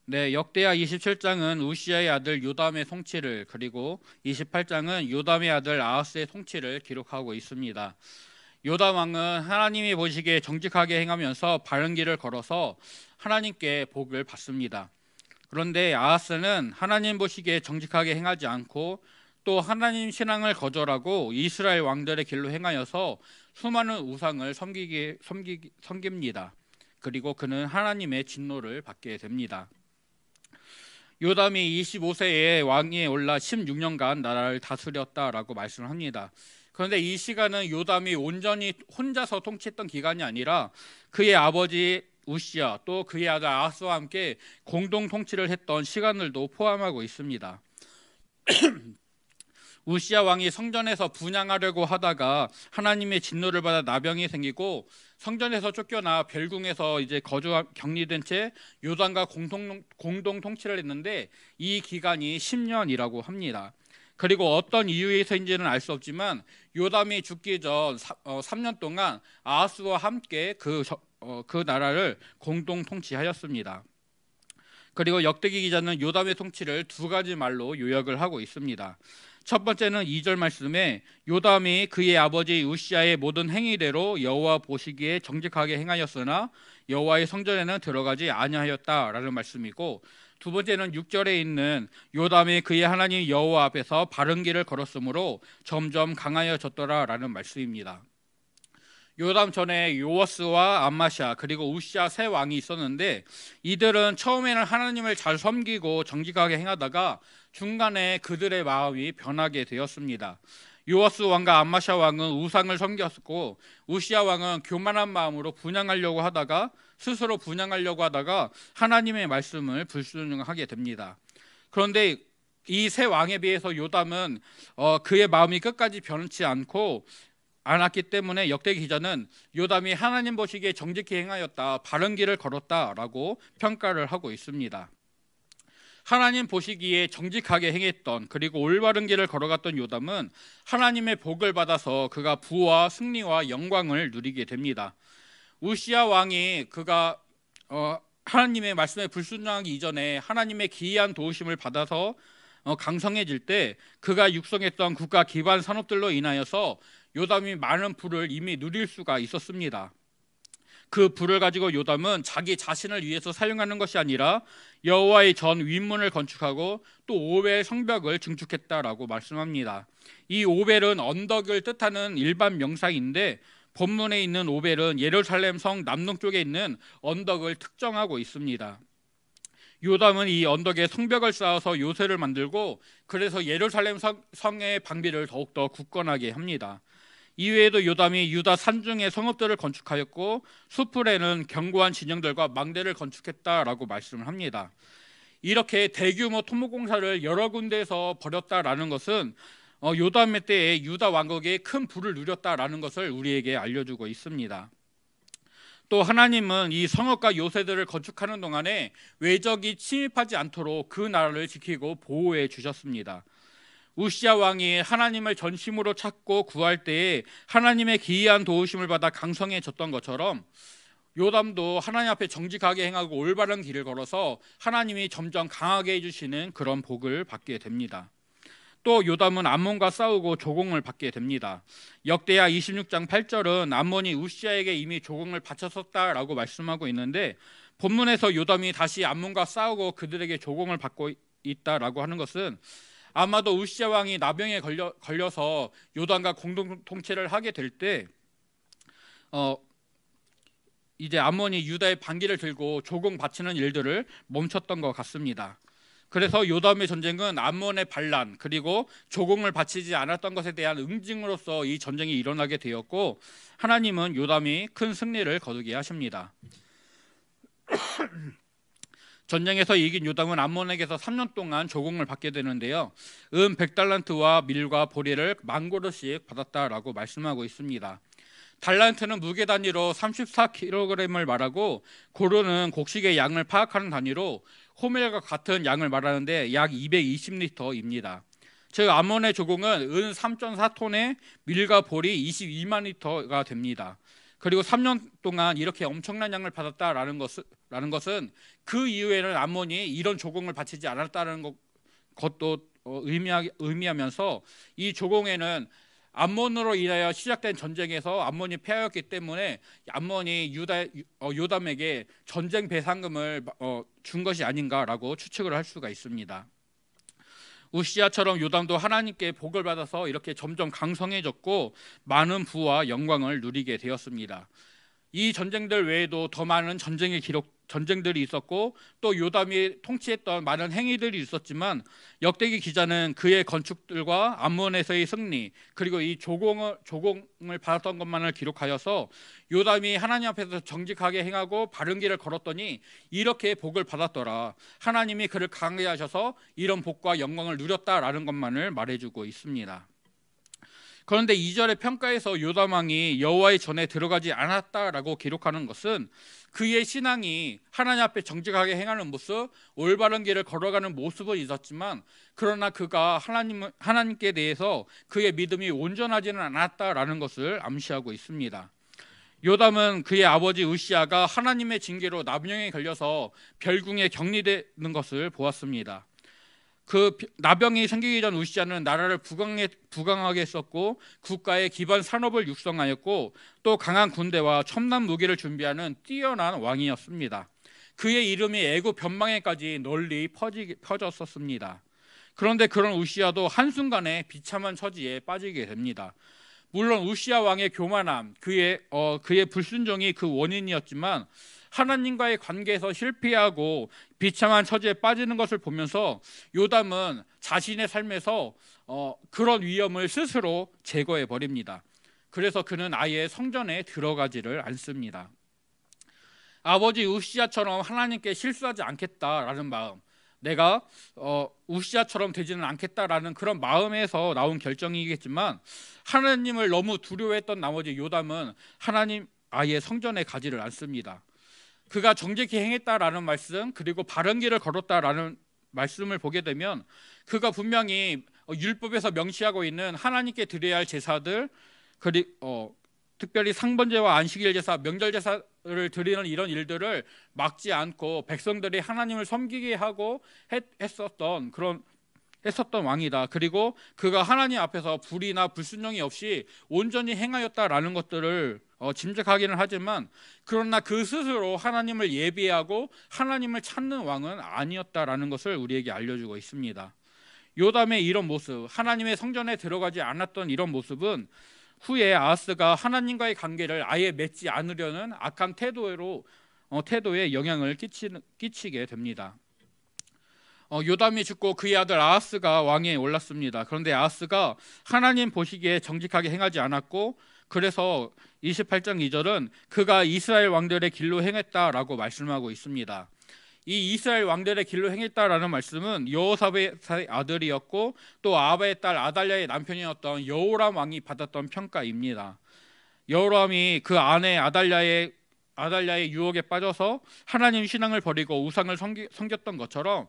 네, 역대하 27장은 우시아의 아들 요담의 통치를, 그리고 28장은 요담의 아들 아하스의 통치를 기록하고 있습니다. 요담 왕은 하나님이 보시기에 정직하게 행하면서 바른 길을 걸어서 하나님께 복을 받습니다. 그런데 아하스는 하나님 보시기에 정직하게 행하지 않고 또 하나님 신앙을 거절하고 이스라엘 왕들의 길로 행하여서 수많은 우상을 섬깁니다. 그리고 그는 하나님의 진노를 받게 됩니다. 요담이 25세에 왕위에 올라 16년간 나라를 다스렸다라고 말씀을 합니다. 그런데 이 시간은 요담이 온전히 혼자서 통치했던 기간이 아니라 그의 아버지 우시야 또 그의 아들 아하스와 함께 공동 통치를 했던 시간들도 포함하고 있습니다. 우시야 왕이 성전에서 분향하려고 하다가 하나님의 진노를 받아 나병이 생기고 성전에서 쫓겨나 별궁에서 이제 격리된 채 요담과 공동 통치를 했는데 이 기간이 10년이라고 합니다. 그리고 어떤 이유에서인지는 알 수 없지만 요담이 죽기 전 3년 동안 아하스와 함께 그 나라를 공동 통치하였습니다. 그리고 역대기 기자는 요담의 통치를 두 가지 말로 요약을 하고 있습니다. 첫 번째는 2절 말씀에 요담이 그의 아버지 우시아의 모든 행위대로 여호와 보시기에 정직하게 행하였으나 여호와의 성전에는 들어가지 아니하였다라는 말씀이고, 두 번째는 6절에 있는 요담이 그의 하나님 여호와 앞에서 바른 길을 걸었으므로 점점 강하여졌더라라는 말씀입니다. 요담 전에 요아스와 암마샤 그리고 우시아 세 왕이 있었는데 이들은 처음에는 하나님을 잘 섬기고 정직하게 행하다가 중간에 그들의 마음이 변하게 되었습니다. 요아스 왕과 암마샤 왕은 우상을 섬겼고 우시아 왕은 교만한 마음으로 스스로 분향하려고 하다가 하나님의 말씀을 불순종하게 됩니다. 그런데 이 세 왕에 비해서 요담은 그의 마음이 끝까지 변치 않았기 때문에 역대 기자는 요담이 하나님 보시기에 정직히 행하였다, 바른 길을 걸었다라고 평가를 하고 있습니다. 하나님 보시기에 정직하게 행했던 그리고 올바른 길을 걸어갔던 요담은 하나님의 복을 받아서 그가 부와 승리와 영광을 누리게 됩니다. 우시아 왕이 그가 하나님의 말씀에 불순종하기 이전에 하나님의 기이한 도우심을 받아서 강성해질 때 그가 육성했던 국가 기반 산업들로 인하여서 요담이 많은 부를 이미 누릴 수가 있었습니다. 그 부를 가지고 요담은 자기 자신을 위해서 사용하는 것이 아니라 여호와의 전 윗문을 건축하고 또 오벨 성벽을 증축했다라고 말씀합니다. 이 오벨은 언덕을 뜻하는 일반 명사인데 본문에 있는 오벨은 예루살렘 성 남동쪽에 있는 언덕을 특정하고 있습니다. 요담은 이 언덕에 성벽을 쌓아서 요새를 만들고 그래서 예루살렘 성의 방비를 더욱더 굳건하게 합니다. 이외에도 요담이 유다 산중에 성읍들을 건축하였고 수풀에는 견고한 진영들과 망대를 건축했다라고 말씀을 합니다. 이렇게 대규모 토목공사를 여러 군데에서 벌였다라는 것은 요담의 때에 유다 왕국이 큰 부를 누렸다라는 것을 우리에게 알려주고 있습니다. 또 하나님은 이 성읍과 요새들을 건축하는 동안에 외적이 침입하지 않도록 그 나라를 지키고 보호해 주셨습니다. 우시아 왕이 하나님을 전심으로 찾고 구할 때에 하나님의 기이한 도우심을 받아 강성해졌던 것처럼 요담도 하나님 앞에 정직하게 행하고 올바른 길을 걸어서 하나님이 점점 강하게 해주시는 그런 복을 받게 됩니다. 또 요담은 암몬과 싸우고 조공을 받게 됩니다. 역대하 26장 8절은 암몬이 우시아에게 이미 조공을 바쳤었다라고 말씀하고 있는데 본문에서 요담이 다시 암몬과 싸우고 그들에게 조공을 받고 있다라고 하는 것은 아마도 우시아 왕이 나병에 걸려서 요담과 공동 통치를 하게 될 때 이제 암몬이 유다의 반기를 들고 조공 바치는 일들을 멈췄던 것 같습니다. 그래서 요담의 전쟁은 암몬의 반란 그리고 조공을 바치지 않았던 것에 대한 응징으로서 이 전쟁이 일어나게 되었고 하나님은 요담이 큰 승리를 거두게 하십니다. 전쟁에서 이긴 요담은 암몬에게서 3년 동안 조공을 받게 되는데요. 100달란트와 밀과 보리를 10,000그릇씩 받았다라고 말씀하고 있습니다. 달란트는 무게 단위로 34kg을 말하고 고르는 곡식의 양을 파악하는 단위로 호멜과 같은 양을 말하는데 약 220리터입니다. 즉 암몬의 조공은 은 3.4톤에 밀과 보리 22만 리터가 됩니다. 그리고 3년 동안 이렇게 엄청난 양을 받았다라는 것은 그 이후에는 암몬이 이런 조공을 바치지 않았다는 것도 의미하면서 이 조공에는 암몬으로 인하여 시작된 전쟁에서 암몬이 패하였기 때문에 암몬이 요담에게 전쟁 배상금을 준 것이 아닌가라고 추측을 할 수가 있습니다. 우시야처럼 요담도 하나님께 복을 받아서 이렇게 점점 강성해졌고 많은 부와 영광을 누리게 되었습니다. 이 전쟁들 외에도 더 많은 전쟁들이 있었고 또 요담이 통치했던 많은 행위들이 있었지만 역대기 기자는 그의 건축들과 암몬에서의 승리 그리고 이 조공을 받았던 것만을 기록하여서 요담이 하나님 앞에서 정직하게 행하고 바른 길을 걸었더니 이렇게 복을 받았더라, 하나님이 그를 강하게 하셔서 이런 복과 영광을 누렸다라는 것만을 말해주고 있습니다. 그런데 2절의 평가에서 요담 왕이 여호와의 전에 들어가지 않았다라고 기록하는 것은 그의 신앙이 하나님 앞에 정직하게 행하는 모습, 올바른 길을 걸어가는 모습은 있었지만 그러나 그가 하나님께 대해서 그의 믿음이 온전하지는 않았다라는 것을 암시하고 있습니다. 요담은 그의 아버지 우시야가 하나님의 징계로 나병에 걸려서 별궁에 격리되는 것을 보았습니다. 그 나병이 생기기 전 우시야는 나라를 부강하게 했었고 국가의 기반 산업을 육성하였고 또 강한 군대와 첨단 무기를 준비하는 뛰어난 왕이었습니다. 그의 이름이 애굽 변방에까지 널리 퍼졌었습니다. 그런데 그런 우시야도 한순간에 비참한 처지에 빠지게 됩니다. 물론 우시야 왕의 교만함, 그의 불순종이 그 원인이었지만 하나님과의 관계에서 실패하고 비참한 처지에 빠지는 것을 보면서 요담은 자신의 삶에서 그런 위험을 스스로 제거해 버립니다. 그래서 그는 아예 성전에 들어가지를 않습니다. 아버지 우시야처럼 하나님께 실수하지 않겠다라는 마음, 내가 우시야처럼 되지는 않겠다라는 그런 마음에서 나온 결정이겠지만 하나님을 너무 두려워했던 나머지 요담은 하나님 아예 성전에 가지를 않습니다. 그가 정직히 행했다라는 말씀 그리고 바른 길을 걸었다라는 말씀을 보게 되면 그가 분명히 율법에서 명시하고 있는 하나님께 드려야 할 제사들 그리고 특별히 상번제와 안식일 제사, 명절 제사를 드리는 이런 일들을 막지 않고 백성들이 하나님을 섬기게 하고 했었던 왕이다. 그리고 그가 하나님 앞에서 불의나 불순종이 없이 온전히 행하였다라는 것들을 짐작하기는 하지만 그러나 그 스스로 하나님을 예비하고 하나님을 찾는 왕은 아니었다라는 것을 우리에게 알려주고 있습니다. 요담의 이런 모습, 하나님의 성전에 들어가지 않았던 이런 모습은 후에 아하스가 하나님과의 관계를 아예 맺지 않으려는 악한 태도에 영향을 끼치게 됩니다. 요담이 죽고 그의 아들 아하스가 왕위에 올랐습니다. 그런데 아하스가 하나님 보시기에 정직하게 행하지 않았고 그래서 28장 2절은 그가 이스라엘 왕들의 길로 행했다라고 말씀하고 있습니다. 이 이스라엘 왕들의 길로 행했다라는 말씀은 여호사밧의 아들이었고 또 아하바의 딸 아달랴의 남편이었던 여호람 왕이 받았던 평가입니다. 여호람이 그 아내 아달랴의 유혹에 빠져서 하나님 신앙을 버리고 우상을 섬겼던 것처럼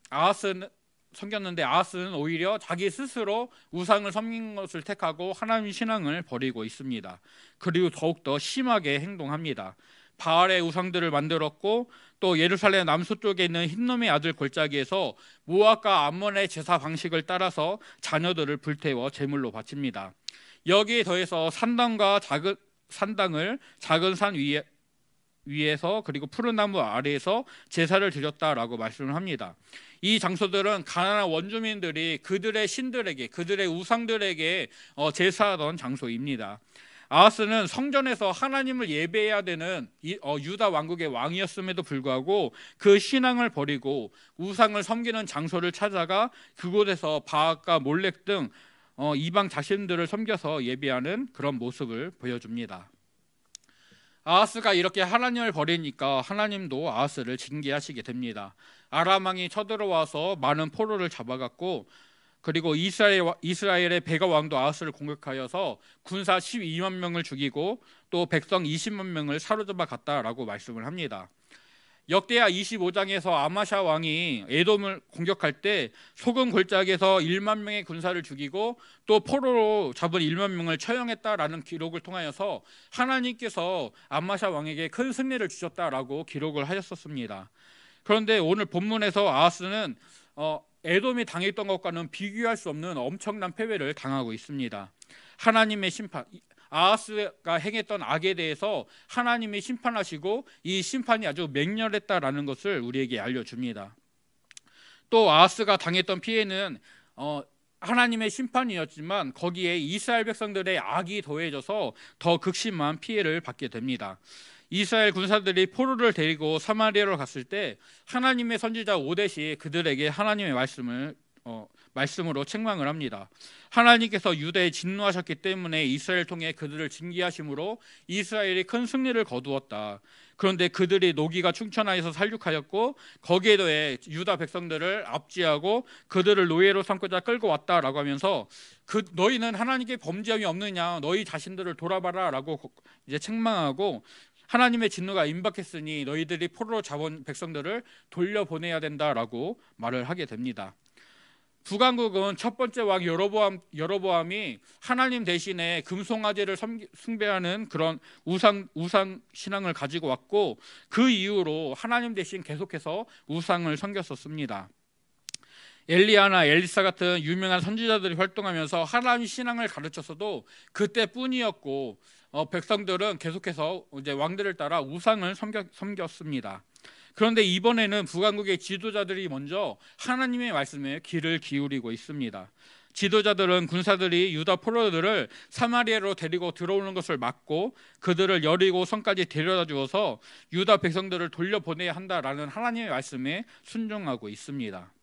아하스는 오히려 자기 스스로 우상을 섬긴 것을 택하고 하나님 신앙을 버리고 있습니다. 그리고 더욱더 심하게 행동합니다. 바알의 우상들을 만들었고 또 예루살렘 남서쪽에 있는 흰놈의 아들 골짜기에서 모압과 암몬의 제사 방식을 따라서 자녀들을 불태워 제물로 바칩니다. 여기에 더해서 산당을 작은 산 위에서 그리고 푸른 나무 아래에서 제사를 드렸다라고 말씀을 합니다. 이 장소들은 가나안 원주민들이 그들의 신들에게, 그들의 우상들에게 제사하던 장소입니다. 아하스는 성전에서 하나님을 예배해야 되는 유다 왕국의 왕이었음에도 불구하고 그 신앙을 버리고 우상을 섬기는 장소를 찾아가 그곳에서 바알과 몰렉 등 이방 자신들을 섬겨서 예배하는 그런 모습을 보여줍니다. 아하스가 이렇게 하나님을 버리니까 하나님도 아하스를 징계하시게 됩니다. 아람 왕이 쳐들어와서 많은 포로를 잡아갔고 그리고 이스라엘의 베가 왕도 아하스를 공격하여서 군사 12만 명을 죽이고 또 백성 20만 명을 사로잡아 갔다라고 말씀을 합니다. 역대하 25장에서 아마샤 왕이 에돔을 공격할 때 소금 골짜기에서 1만 명의 군사를 죽이고 또 포로로 잡은 1만 명을 처형했다라는 기록을 통하여서 하나님께서 아마샤 왕에게 큰 승리를 주셨다라고 기록을 하셨었습니다. 그런데 오늘 본문에서 아하스는 에돔이 당했던 것과는 비교할 수 없는 엄청난 패배를 당하고 있습니다. 하나님의 심판, 아하스가 행했던 악에 대해서 하나님이 심판하시고 이 심판이 아주 맹렬했다라는 것을 우리에게 알려줍니다. 또 아하스가 당했던 피해는 하나님의 심판이었지만 거기에 이스라엘 백성들의 악이 더해져서 더 극심한 피해를 받게 됩니다. 이스라엘 군사들이 포로를 데리고 사마리아로 갔을 때 하나님의 선지자 오뎃이 그들에게 하나님의 말씀으로 책망을 합니다. 하나님께서 유다에 진노하셨기 때문에 이스라엘 통해 그들을 징계하심으로 이스라엘이 큰 승리를 거두었다. 그런데 그들이 노기가 충천하여서 살육하였고 거기에 더해 유다 백성들을 압제하고 그들을 노예로 삼고자 끌고 왔다라고 하면서 너희는 하나님께 범죄함이 없느냐, 너희 자신들을 돌아봐라라고 이제 책망하고 하나님의 진노가 임박했으니 너희들이 포로로 잡은 백성들을 돌려보내야 된다라고 말을 하게 됩니다. 북왕국은 첫 번째 왕 여로보암이 하나님 대신에 금송아지를 숭배하는 그런 우상 신앙을 가지고 왔고 그 이후로 하나님 대신 계속해서 우상을 섬겼었습니다. 엘리야나 엘리사 같은 유명한 선지자들이 활동하면서 하나님 신앙을 가르쳤어도 그때뿐이었고 백성들은 계속해서 이제 왕들을 따라 우상을 섬겼습니다. 그런데 이번에는 북왕국의 지도자들이 먼저 하나님의 말씀에 귀를 기울이고 있습니다. 지도자들은 군사들이 유다 포로들을 사마리아로 데리고 들어오는 것을 막고 그들을 여리고 성까지 데려다 주어서 유다 백성들을 돌려보내야 한다라는 하나님의 말씀에 순종하고 있습니다.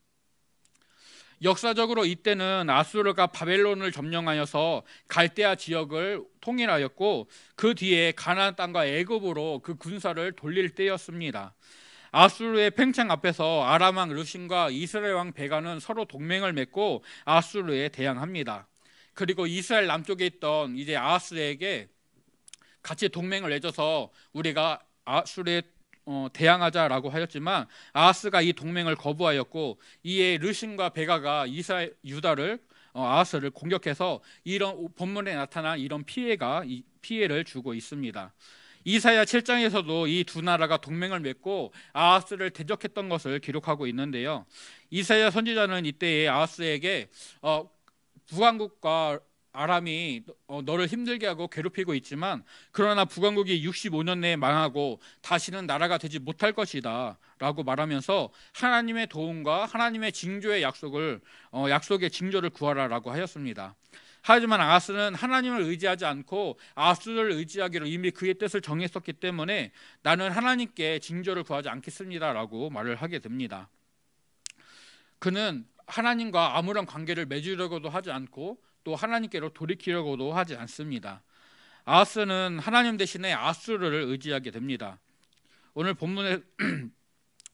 역사적으로 이때는 아수르가 바벨론을 점령하여서 갈대아 지역을 통일하였고 그 뒤에 가나안 땅과 애굽으로 그 군사를 돌릴 때였습니다. 아수르의 팽창 앞에서 아람 왕 르신과 이스라엘 왕 베가는 서로 동맹을 맺고 아수르에 대항합니다. 그리고 이스라엘 남쪽에 있던 이제 아하스에게 같이 동맹을 맺어서 우리가 아수르에 대항하자라고 하였지만 아하스가 이 동맹을 거부하였고 이에 르신과 베가가 유다를 아하스를 공격해서 이런 본문에 나타난 이런 피해를 주고 있습니다. 이사야 7장에서도 이 두 나라가 동맹을 맺고 아하스를 대적했던 것을 기록하고 있는데요. 이사야 선지자는 이때에 아하스에게 북왕국과 아람이 너를 힘들게 하고 괴롭히고 있지만 그러나 북왕국이 65년 내에 망하고 다시는 나라가 되지 못할 것이다 라고 말하면서 하나님의 도움과 하나님의 징조의 약속의 징조를 구하라라고 하였습니다. 하지만 아하스는 하나님을 의지하지 않고 아수를 의지하기로 이미 그의 뜻을 정했었기 때문에 나는 하나님께 징조를 구하지 않겠습니다라고 말을 하게 됩니다. 그는 하나님과 아무런 관계를 맺으려고도 하지 않고 또 하나님께로 돌이키려고도 하지 않습니다. 아하스는 하나님 대신에 아수르를 의지하게 됩니다. 오늘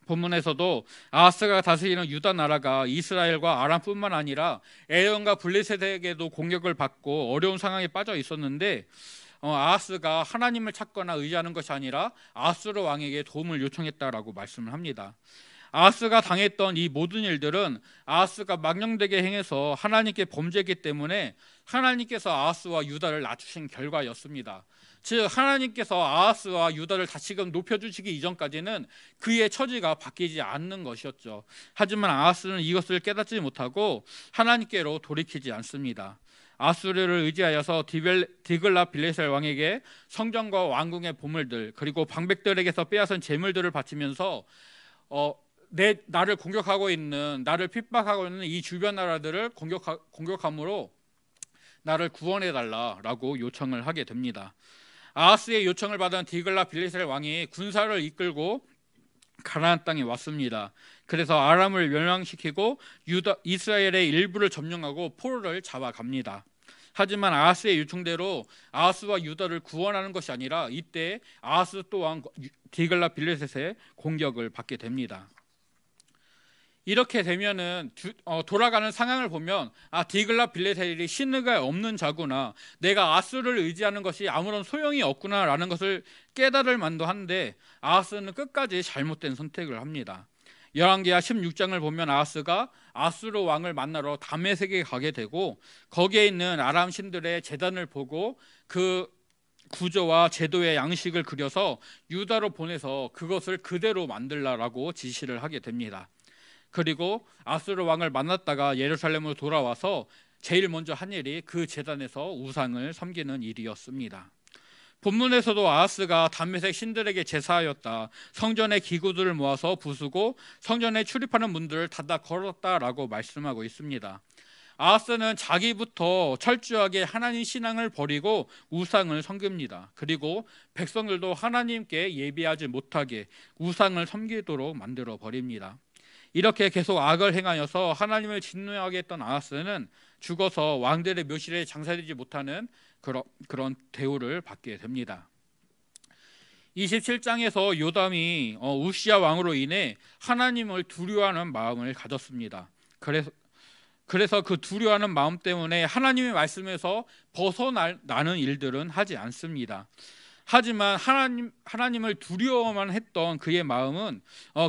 본문에서도 아하스가 다스리는 유다 나라가 이스라엘과 아람뿐만 아니라 에dom과 블레셋에게도 공격을 받고 어려운 상황에 빠져 있었는데 아하스가 하나님을 찾거나 의지하는 것이 아니라 아수르 왕에게 도움을 요청했다라고 말씀을 합니다. 아하스가 당했던 이 모든 일들은 아하스가 망령되게 행해서 하나님께 범죄했기 때문에 하나님께서 아하스와 유다를 낮추신 결과였습니다. 즉 하나님께서 아하스와 유다를 다시금 높여주시기 이전까지는 그의 처지가 바뀌지 않는 것이었죠. 하지만 아하스는 이것을 깨닫지 못하고 하나님께로 돌이키지 않습니다. 아수르를 의지하여서 디글랏 빌레셀 왕에게 성전과 왕궁의 보물들 그리고 방백들에게서 빼앗은 재물들을 바치면서 나를 공격하고 있는, 나를 핍박하고 있는 이 주변 나라들을 공격함으로 나를 구원해달라라고 요청을 하게 됩니다. 아하스의 요청을 받은 디글랏 빌레셀 왕이 군사를 이끌고 가나안 땅에 왔습니다. 그래서 아람을 멸망시키고 이스라엘의 일부를 점령하고 포로를 잡아갑니다. 하지만 아하스의 요청대로 아하스와 유다를 구원하는 것이 아니라 이때 아하스 또한 디글랏 빌레셋의 공격을 받게 됩니다. 이렇게 되면은 돌아가는 상황을 보면 디글랏 빌레셀이 신의가 없는 자구나, 내가 아하스를 의지하는 것이 아무런 소용이 없구나라는 것을 깨달을 만도 한데 아하스는 끝까지 잘못된 선택을 합니다. 열왕기하 16장을 보면 아하스가 아수르 왕을 만나러 다메섹에 가게 되고 거기에 있는 아람 신들의 제단을 보고 그 구조와 제도의 양식을 그려서 유다로 보내서 그것을 그대로 만들라라고 지시를 하게 됩니다. 그리고 아수르 왕을 만났다가 예루살렘으로 돌아와서 제일 먼저 한 일이 그 제단에서 우상을 섬기는 일이었습니다. 본문에서도 아하스가 담메색 신들에게 제사하였다, 성전의 기구들을 모아서 부수고 성전에 출입하는 문들을 닫아 걸었다라고 말씀하고 있습니다. 아하스는 자기부터 철저하게 하나님 신앙을 버리고 우상을 섬깁니다. 그리고 백성들도 하나님께 예비하지 못하게 우상을 섬기도록 만들어 버립니다. 이렇게 계속 악을 행하여서 하나님을 진노하게 했던 아하스는 죽어서 왕들의 묘실에 장사되지 못하는 그런 대우를 받게 됩니다. 27장에서 요담이 우시야 왕으로 인해 하나님을 두려워하는 마음을 가졌습니다. 그래서 그 두려워하는 마음 때문에 하나님의 말씀에서 벗어나는 일들은 하지 않습니다. 하지만 하나님을 두려워만 했던 그의 마음은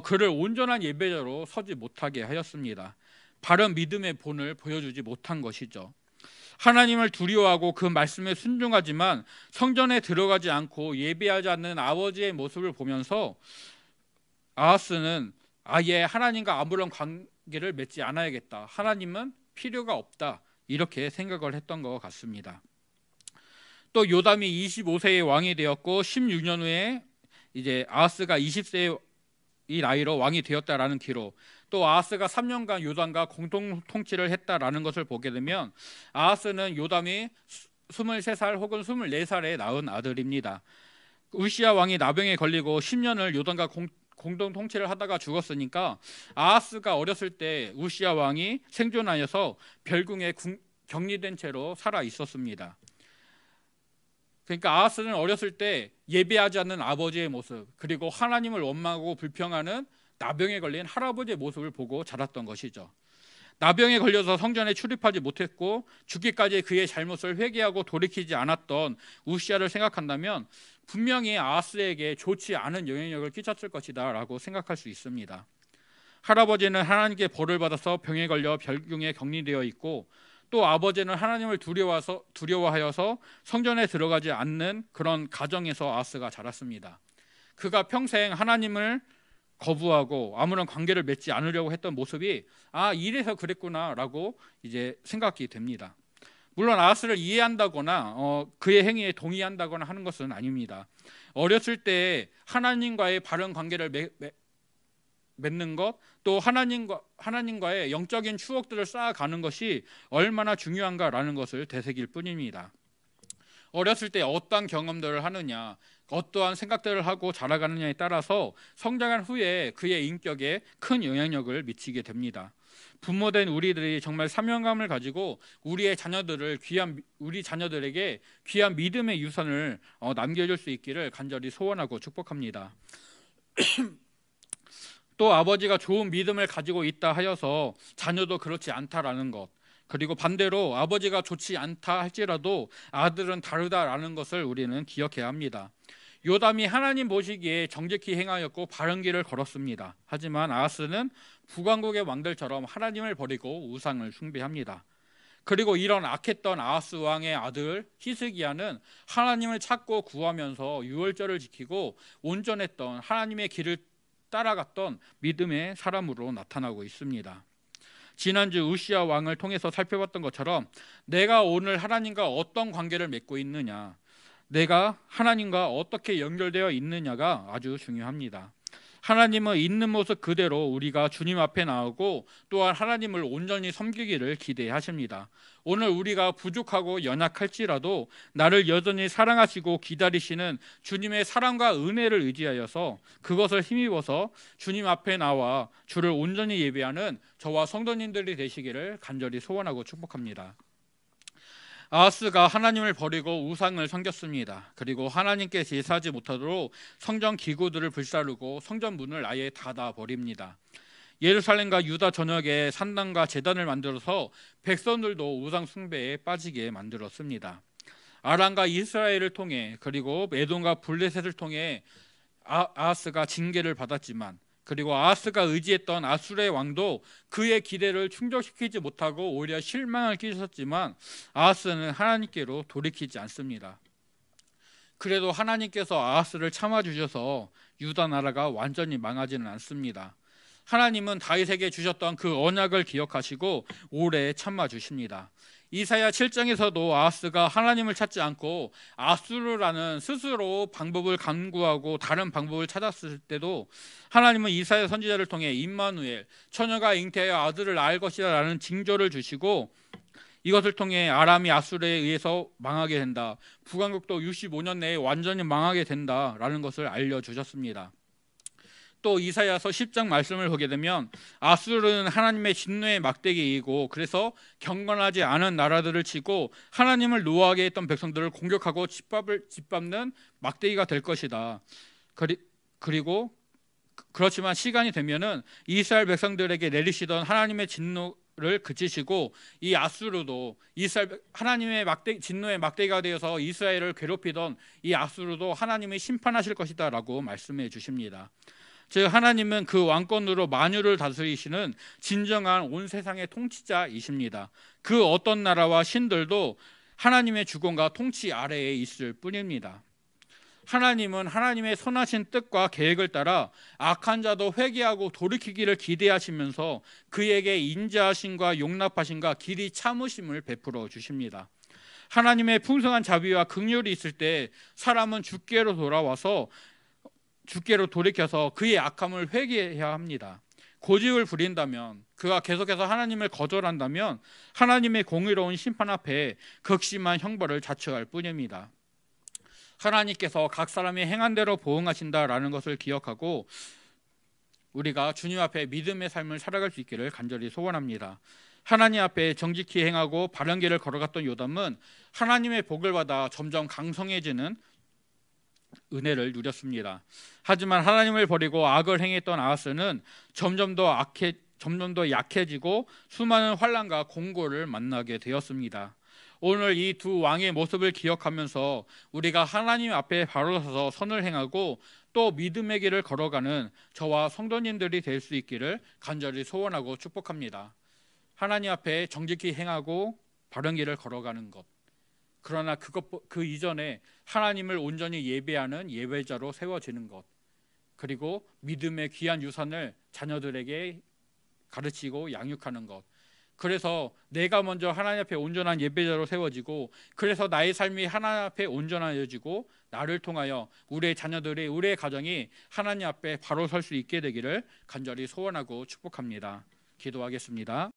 그를 온전한 예배자로 서지 못하게 하였습니다. 바른 믿음의 본을 보여주지 못한 것이죠. 하나님을 두려워하고 그 말씀에 순종하지만 성전에 들어가지 않고 예배하지 않는 아버지의 모습을 보면서 아하스는 아예 하나님과 아무런 관계를 맺지 않아야겠다, 하나님은 필요가 없다, 이렇게 생각을 했던 것 같습니다. 또 요담이 25세의 왕이 되었고 16년 후에 이제 아하스가 20세의 나이로 왕이 되었다라는 기록, 또 아하스가 3년간 요담과 공동 통치를 했다라는 것을 보게 되면 아하스는 요담이 23살 혹은 24살에 낳은 아들입니다. 우시야 왕이 나병에 걸리고 10년을 요담과 공동 통치를 하다가 죽었으니까 아하스가 어렸을 때 우시야 왕이 생존하여서 별궁에 격리된 채로 살아 있었습니다. 그러니까 아하스는 어렸을 때 예배하지 않는 아버지의 모습, 그리고 하나님을 원망하고 불평하는 나병에 걸린 할아버지의 모습을 보고 자랐던 것이죠. 나병에 걸려서 성전에 출입하지 못했고 죽기까지 그의 잘못을 회개하고 돌이키지 않았던 우시야를 생각한다면 분명히 아하스에게 좋지 않은 영향력을 끼쳤을 것이다 라고 생각할 수 있습니다. 할아버지는 하나님께 벌을 받아서 병에 걸려 별궁에 격리되어 있고, 또 아버지는 하나님을 두려워하여서 성전에 들어가지 않는 그런 가정에서 아하스가 자랐습니다. 그가 평생 하나님을 거부하고 아무런 관계를 맺지 않으려고 했던 모습이 이래서 그랬구나라고 이제 생각이 됩니다. 물론 아하스를 이해한다거나 그의 행위에 동의한다거나 하는 것은 아닙니다. 어렸을 때 하나님과의 바른 관계를 맺는 것, 또 하나님과의 영적인 추억들을 쌓아가는 것이 얼마나 중요한가라는 것을 되새길 뿐입니다. 어렸을 때 어떠한 경험들을 하느냐, 어떠한 생각들을 하고 자라가느냐에 따라서 성장한 후에 그의 인격에 큰 영향력을 미치게 됩니다. 부모된 우리들이 정말 사명감을 가지고 우리 자녀들에게 귀한 믿음의 유산을 남겨줄 수 있기를 간절히 소원하고 축복합니다. 또 아버지가 좋은 믿음을 가지고 있다 하여서 자녀도 그렇지 않다라는 것, 그리고 반대로 아버지가 좋지 않다 할지라도 아들은 다르다라는 것을 우리는 기억해야 합니다. 요담이 하나님 보시기에 정직히 행하였고 바른 길을 걸었습니다. 하지만 아하스는 북왕국의 왕들처럼 하나님을 버리고 우상을 숭배합니다. 그리고 이런 악했던 아하스 왕의 아들 히스기야는 하나님을 찾고 구하면서 유월절을 지키고 온전했던 하나님의 길을 따라갔던 믿음의 사람으로 나타나고 있습니다. 지난주 우시야 왕을 통해서 살펴봤던 것처럼 내가 오늘 하나님과 어떤 관계를 맺고 있느냐, 내가 하나님과 어떻게 연결되어 있느냐가 아주 중요합니다. 하나님은 있는 모습 그대로 우리가 주님 앞에 나오고 또한 하나님을 온전히 섬기기를 기대하십니다. 오늘 우리가 부족하고 연약할지라도 나를 여전히 사랑하시고 기다리시는 주님의 사랑과 은혜를 의지하여서 그것을 힘입어서 주님 앞에 나와 주를 온전히 예배하는 저와 성도님들이 되시기를 간절히 소원하고 축복합니다. 아하스가 하나님을 버리고 우상을 섬겼습니다. 그리고 하나님께 제사하지 못하도록 성전 기구들을 불사르고 성전 문을 아예 닫아 버립니다. 예루살렘과 유다 전역에 산당과 제단을 만들어서 백성들도 우상 숭배에 빠지게 만들었습니다. 아람과 이스라엘을 통해 그리고 에돔과 블레셋을 통해 아하스가 징계를 받았지만, 그리고 아하스가 의지했던 아수르의 왕도 그의 기대를 충족시키지 못하고 오히려 실망을 끼쳤지만 아하스는 하나님께로 돌이키지 않습니다. 그래도 하나님께서 아하스를 참아주셔서 유다 나라가 완전히 망하지는 않습니다. 하나님은 다윗에게 주셨던 그 언약을 기억하시고 오래 참아주십니다. 이사야 7장에서도 아하스가 하나님을 찾지 않고 아수르라는 스스로 방법을 강구하고 다른 방법을 찾았을 때도 하나님은 이사야 선지자를 통해 임마누엘, 처녀가 잉태하여 아들을 낳을 것이다 라는 징조를 주시고, 이것을 통해 아람이 아수르에 의해서 망하게 된다, 북왕국도 65년 내에 완전히 망하게 된다라는 것을 알려주셨습니다. 또 이사야서 10장 말씀을 보게 되면 아수르는 하나님의 진노의 막대기이고, 그래서 경건하지 않은 나라들을 치고 하나님을 노하게 했던 백성들을 공격하고 짓밟는 막대기가 될 것이다. 그리고 그렇지만 시간이 되면은 이스라엘 백성들에게 내리시던 하나님의 진노를 그치시고 이 아수르도 하나님의 진노의 막대기가 되어서 이스라엘을 괴롭히던 이 아수르도 하나님이 심판하실 것이다 라고 말씀해 주십니다. 즉 하나님은 그 왕권으로 만유를 다스리시는 진정한 온 세상의 통치자이십니다. 그 어떤 나라와 신들도 하나님의 주권과 통치 아래에 있을 뿐입니다. 하나님은 하나님의 선하신 뜻과 계획을 따라 악한 자도 회개하고 돌이키기를 기대하시면서 그에게 인자하심과 용납하심과 길이 참으심을 베풀어 주십니다. 하나님의 풍성한 자비와 긍휼이 있을 때 사람은 주께로 돌이켜서 그의 악함을 회개해야 합니다. 고집을 부린다면, 그가 계속해서 하나님을 거절한다면 하나님의 공의로운 심판 앞에 극심한 형벌을 자처할 뿐입니다. 하나님께서 각 사람이 행한 대로 보응하신다라는 것을 기억하고 우리가 주님 앞에 믿음의 삶을 살아갈 수 있기를 간절히 소원합니다. 하나님 앞에 정직히 행하고 바른 길을 걸어갔던 요담은 하나님의 복을 받아 점점 강성해지는 은혜를 누렸습니다. 하지만 하나님을 버리고 악을 행했던 아하스는 점점 더 약해지고 수많은 환난과 공고를 만나게 되었습니다. 오늘 이 두 왕의 모습을 기억하면서 우리가 하나님 앞에 바로 서서 선을 행하고 또 믿음의 길을 걸어가는 저와 성도님들이 될 수 있기를 간절히 소원하고 축복합니다. 하나님 앞에 정직히 행하고 바른 길을 걸어가는 것, 그러나 그 이전에 하나님을 온전히 예배하는 예배자로 세워지는 것, 그리고 믿음의 귀한 유산을 자녀들에게 가르치고 양육하는 것, 그래서 내가 먼저 하나님 앞에 온전한 예배자로 세워지고, 그래서 나의 삶이 하나님 앞에 온전해지고 나를 통하여 우리의 자녀들이, 우리의 가정이 하나님 앞에 바로 설 수 있게 되기를 간절히 소원하고 축복합니다. 기도하겠습니다.